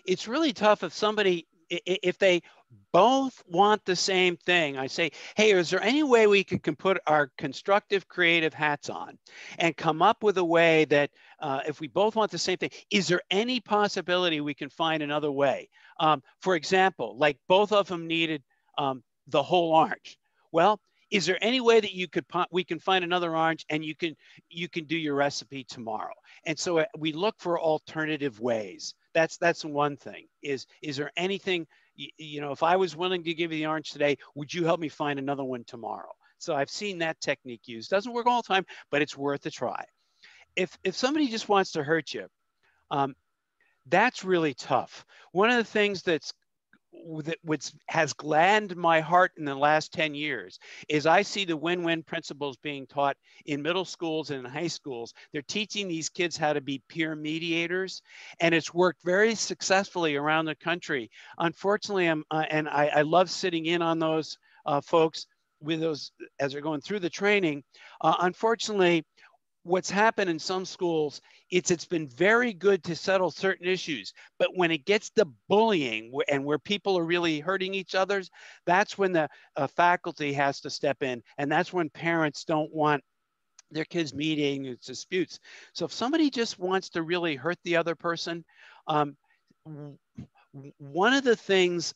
it's really tough if they both want the same thing. I say, hey, is there any way we could put our constructive, creative hats on and come up with a way that if we both want the same thing, is there any possibility we can find another way? For example, like both of them needed the whole orange. Well, is there any way that we can find another orange and you can do your recipe tomorrow? And so we look for alternative ways. That's one thing. Is there anything, if I was willing to give you the orange today, would you help me find another one tomorrow? So I've seen that technique used. Doesn't work all the time, but it's worth a try. If somebody just wants to hurt you, that's really tough. One of the things which has gladdened my heart in the last 10 years is I see the win-win principles being taught in middle schools and in high schools. They're teaching these kids how to be peer mediators, and it's worked very successfully around the country. Unfortunately, I love sitting in on those folks with those as they're going through the training. Unfortunately, what's happened in some schools, it's been very good to settle certain issues, but when it gets to bullying and where people are really hurting each other, that's when the faculty has to step in, and that's when parents don't want their kids mediating these disputes. So if somebody just wants to really hurt the other person, one of the things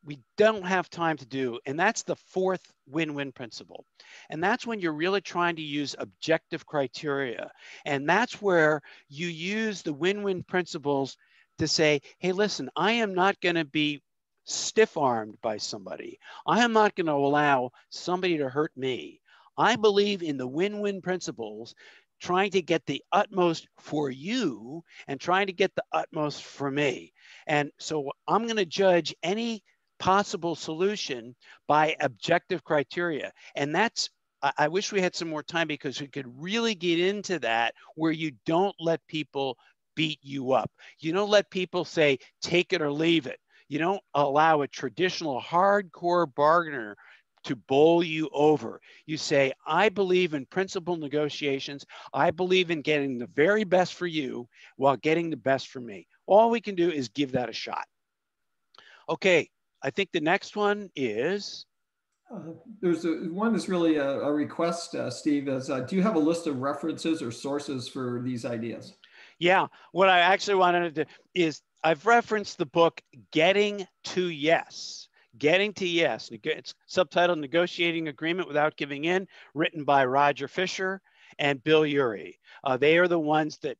we don't have time to do, and that's the fourth win-win principle. And that's when you're really trying to use objective criteria. And that's where you use the win-win principles to say, hey, listen, I am not going to be stiff-armed by somebody. I am not going to allow somebody to hurt me. I believe in the win-win principles, trying to get the utmost for you and trying to get the utmost for me. And so I'm going to judge any possible solution by objective criteria. And that's I wish we had some more time because we could really get into that where you don't let people beat you up. You don't let people say, take it or leave it. You don't allow a traditional hardcore bargainer to bowl you over. You say, I believe in principled negotiations. I believe in getting the very best for you while getting the best for me. All we can do is give that a shot. Okay, I think the next one is. There's one that's really a request, Steve, is do you have a list of references or sources for these ideas? Yeah, what I actually wanted to do is I've referenced the book Getting to Yes. Getting to Yes. It's subtitled Negotiating Agreement Without Giving In, written by Roger Fisher and Bill Urey. They are the ones that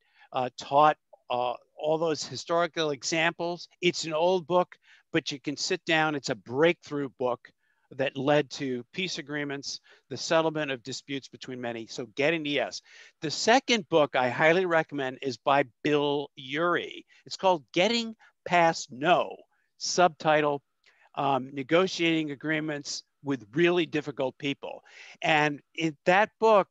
taught all those historical examples. It's an old book, but you can sit down. It's a breakthrough book that led to peace agreements, the settlement of disputes between many. So Getting to Yes. The second book I highly recommend is by Bill Urey. It's called Getting Past No, subtitle Negotiating Agreements with Really Difficult People. And in that book,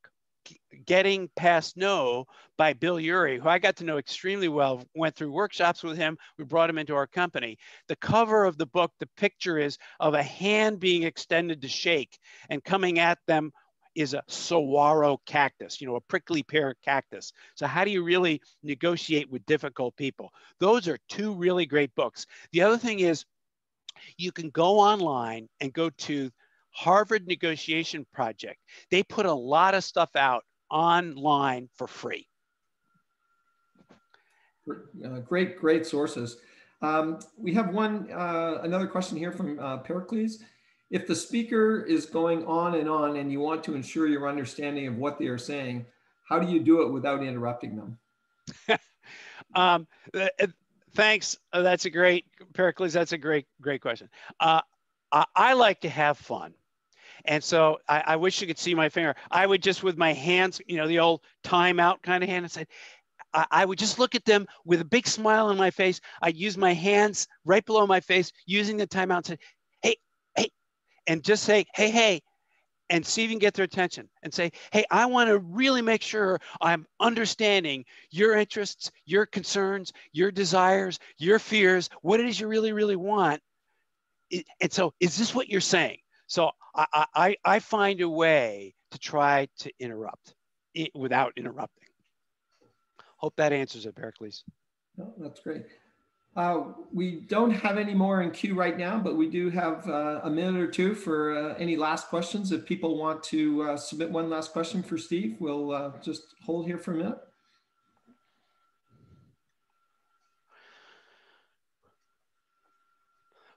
Getting Past No by Bill Urey, who I got to know extremely well, went through workshops with him. We brought him into our company. The cover of the book, the picture is of a hand being extended to shake, and coming at them is a saguaro cactus, a prickly pear cactus. So how do you really negotiate with difficult people? Those are two really great books. The other thing is you can go online and go to Harvard Negotiation Project. They put a lot of stuff out online for free. Great sources. We have another question here from Pericles. If the speaker is going on and you want to ensure your understanding of what they are saying, how do you do it without interrupting them? Thanks. That's a great, Pericles, that's a great question. I like to have fun. And so I wish you could see my finger. I would just with my hands, the old timeout kind of hand, and say, I would just look at them with a big smile on my face. I'd use my hands right below my face, using the timeout, and say, hey, and just say, hey, and see if you can get their attention and say, hey, I want to really make sure I'm understanding your interests, your concerns, your desires, your fears, what it is you really, really want. And so is this what you're saying? So I find a way to try to interrupt without interrupting. Hope that answers it, Pericles. No, that's great. We don't have any more in queue right now, but we do have a minute or two for any last questions. If people want to submit one last question for Steve, we'll just hold here for a minute.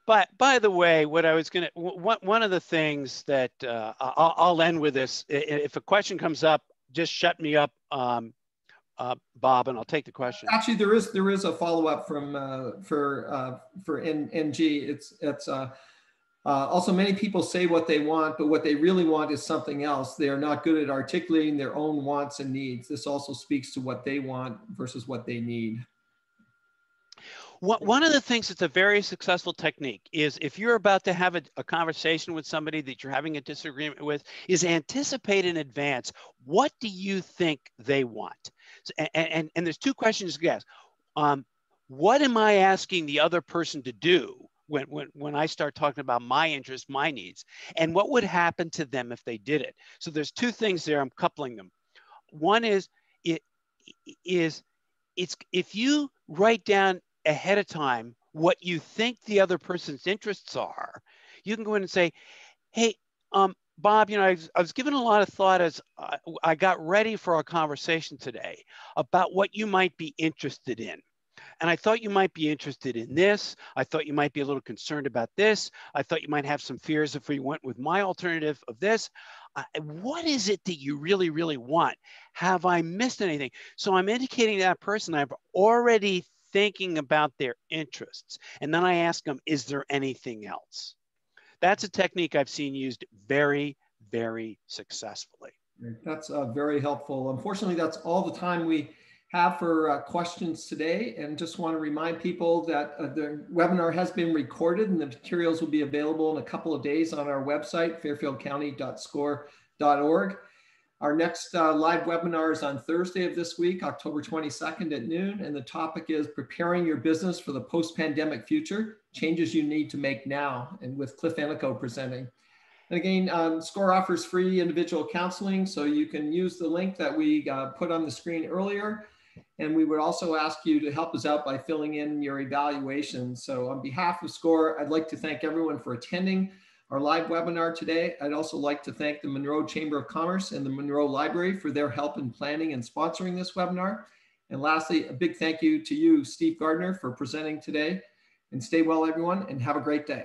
But by the way, what I was one of the things that I'll end with this, if a question comes up, just shut me up, Bob, and I'll take the question. Actually, there is a follow-up from for NG. It's also many people say what they want, but what they really want is something else. They are not good at articulating their own wants and needs. This also speaks to what they want versus what they need. One of the things that's a very successful technique is if you're about to have a conversation with somebody that you're having a disagreement with, is anticipate in advance, what do you think they want? And there's two questions to ask. What am I asking the other person to do when I start talking about my interests, my needs? And what would happen to them if they did it? So there's two things there, I'm coupling them. One is if you write down ahead of time what you think the other person's interests are, you can go in and say, hey, Bob, I was given a lot of thought as I got ready for our conversation today about what you might be interested in. And I thought you might be interested in this. I thought you might be a little concerned about this. I thought you might have some fears if we went with my alternative of this. What is it that you really, really want? Have I missed anything? So I'm indicating to that person I've already thinking about their interests. And then I ask them, is there anything else? That's a technique I've seen used very, very successfully. That's very helpful. Unfortunately, that's all the time we have for questions today. And just want to remind people that the webinar has been recorded and the materials will be available in a couple of days on our website, fairfieldcounty.score.ca. score.org. Our next live webinar is on Thursday of this week, October 22nd at noon. And the topic is preparing your business for the post-pandemic future, changes you need to make now, and with Cliff Enico presenting. And again, SCORE offers free individual counseling, so you can use the link that we put on the screen earlier. And we would also ask you to help us out by filling in your evaluation. So on behalf of SCORE, I'd like to thank everyone for attending our live webinar today. I'd also like to thank the Monroe Chamber of Commerce and the Monroe Library for their help in planning and sponsoring this webinar. And lastly, a big thank you to you, Steve Gardiner, for presenting today. And stay well, everyone, and have a great day.